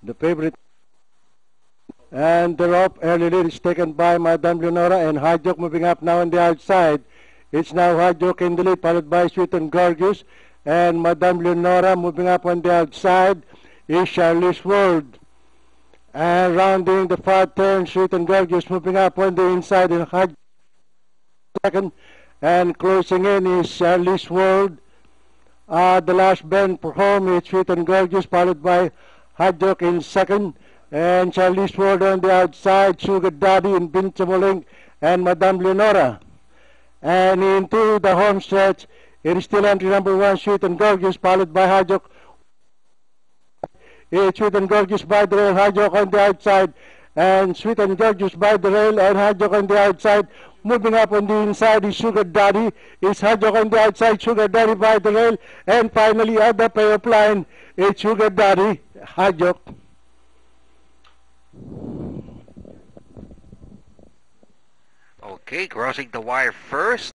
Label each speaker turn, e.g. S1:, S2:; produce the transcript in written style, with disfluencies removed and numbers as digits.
S1: the favorite. And the rope early lead is taken by Madame Leonora, and Hard Joke moving up now on the outside. It's now Hard Joke in the lead, followed by Sweet and Gorgeous. And Madame Leonora moving up on the outside is Charlie's World. And rounding the far turn, Sweet and Gorgeous moving up on the inside, and Hard second. And closing in is Charlie's World. The last bend for home is Sweet and Gorgeous, followed by Hard Joke in second. And Charlie's World on the outside, Sugar Daddy, Invincible Link, and Madame Leonora. And into the home stretch, it is still entry number 1, Sweet and Gorgeous, followed by Hard Joke. It's Sweet and Gorgeous by the rail, Hard Joke on the outside. And Sweet and Gorgeous by the rail, and Hard Joke on the outside. Moving up on the inside is Sugar Daddy. It's Hard Joke on the outside, Sugar Daddy by the rail. And finally, at the payoff line, it's Sugar Daddy, Hard Joke.
S2: Okay, crossing the wire first.